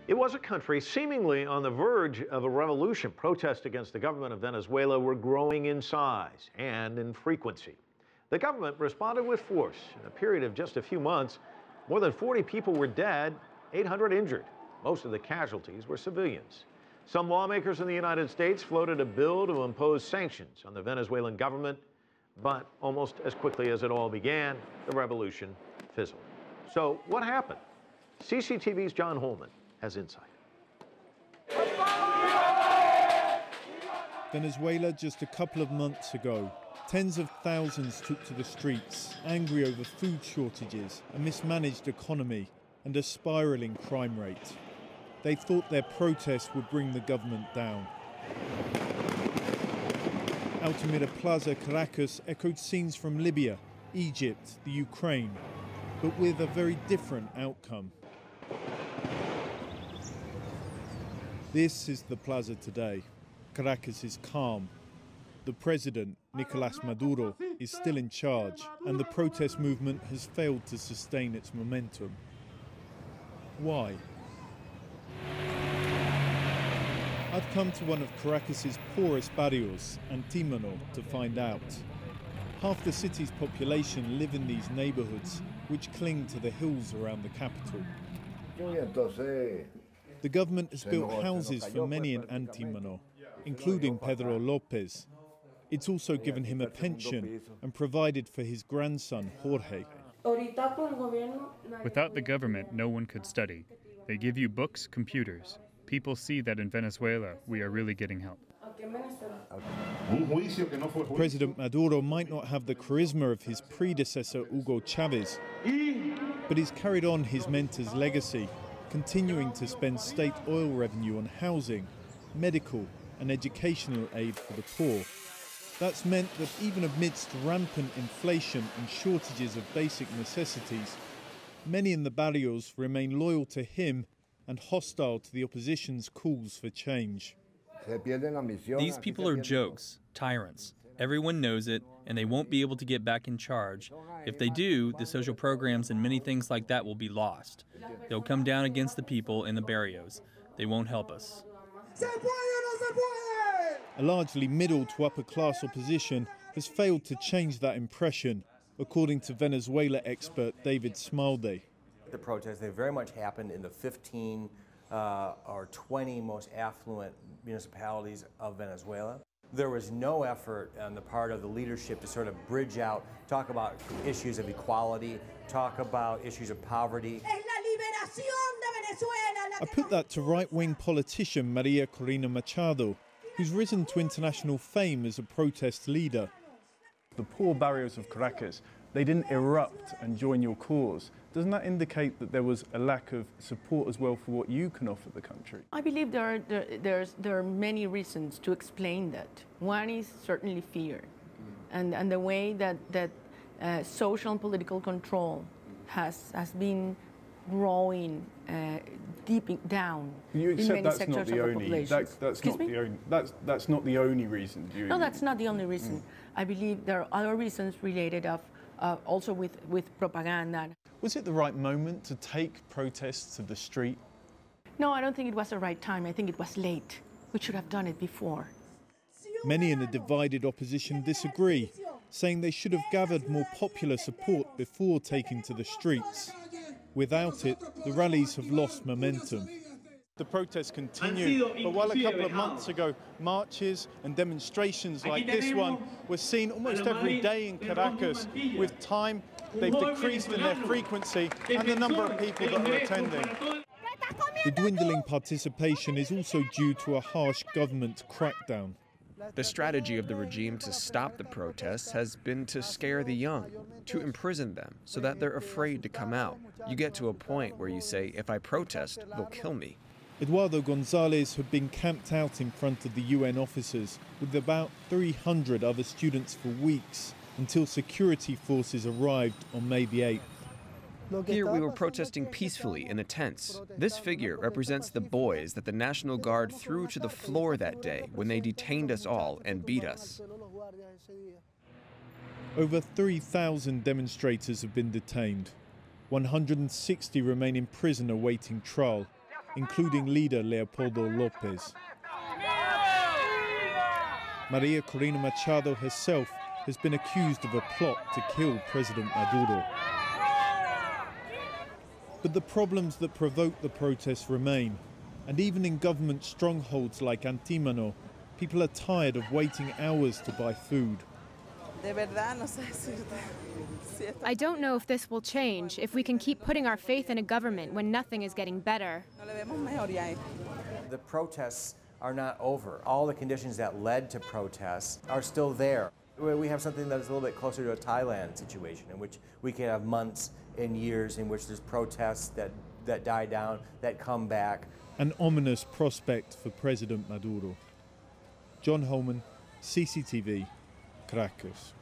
It was a country seemingly on the verge of a revolution. Protests against the government of Venezuela were growing in size and in frequency. The government responded with force. In a period of just a few months, more than 40 people were dead, 800 injured. Most of the casualties were civilians. Some lawmakers in the United States floated a bill to impose sanctions on the Venezuelan government, but almost as quickly as it all began, the revolution fizzled. So what happened? CCTV's John Holman has insight. Venezuela just a couple of months ago. Tens of thousands took to the streets, angry over food shortages, a mismanaged economy and a spiralling crime rate. They thought their protests would bring the government down. Altamira Plaza, Caracas echoed scenes from Libya, Egypt, the Ukraine, but with a very different outcome. This is the plaza today. Caracas is calm. The president, Nicolás Maduro, is still in charge, and the protest movement has failed to sustain its momentum. Why? I've come to one of Caracas's poorest barrios, Antímano, to find out. Half the city's population live in these neighborhoods, which cling to the hills around the capital. The government has built houses for many in Antímano, including Pedro López. It's also given him a pension and provided for his grandson, Jorge. Without the government, no one could study. They give you books, computers. People see that in Venezuela, we are really getting help. President Maduro might not have the charisma of his predecessor, Hugo Chavez, but he's carried on his mentor's legacy, continuing to spend state oil revenue on housing, medical and educational aid for the poor. That's meant that even amidst rampant inflation and shortages of basic necessities, many in the barrios remain loyal to him and hostile to the opposition's calls for change. These people are jokes, tyrants. Everyone knows it, and they won't be able to get back in charge. If they do, the social programs and many things like that will be lost. They'll come down against the people in the barrios. They won't help us. A largely middle to upper class opposition has failed to change that impression, according to Venezuela expert David Smalde. The protests, they very much happened in the 15 or 20 most affluent municipalities of Venezuela. There was no effort on the part of the leadership to sort of bridge out, talk about issues of equality, talk about issues of poverty. I put that to right-wing politician Maria Corina Machado, who's risen to international fame as a protest leader. The poor barrios of Caracas, they didn't erupt and join your cause. Doesn't that indicate that there was a lack of support as well for what you can offer the country? I believe there are many reasons to explain that. One is certainly fear, and the way that social and political control has been growing deep down in many sectors of the population. That's not the only reason. No, that's not the only reason. I believe there are other reasons related also with propaganda. Was it the right moment to take protests to the street? No, I don't think it was the right time. I think it was late. We should have done it before. Many in the divided opposition disagree, saying they should have gathered more popular support before taking to the streets. Without it, the rallies have lost momentum. The protests continue, but while a couple of months ago, marches and demonstrations like this one were seen almost every day in Caracas, with time they've decreased in their frequency and the number of people that are attending. The dwindling participation is also due to a harsh government crackdown. The strategy of the regime to stop the protests has been to scare the young, to imprison them so that they're afraid to come out. You get to a point where you say, if I protest, they'll kill me. Eduardo Gonzalez had been camped out in front of the UN offices with about 300 other students for weeks until security forces arrived on May the 8th. Here we were protesting peacefully in the tents. This figure represents the boys that the National Guard threw to the floor that day when they detained us all and beat us. Over 3,000 demonstrators have been detained. 160 remain in prison awaiting trial. including leader Leopoldo López. Maria Corina Machado herself has been accused of a plot to kill President Maduro. But the problems that provoked the protests remain, and even in government strongholds like Antímano, people are tired of waiting hours to buy food. I don't know if this will change, if we can keep putting our faith in a government when nothing is getting better. The protests are not over. All the conditions that led to protests are still there. We have something that's a little bit closer to a Thailand situation, in which we can have months and years in which there's protests that die down, that come back. An ominous prospect for President Maduro. John Holman, CCTV, Caracas.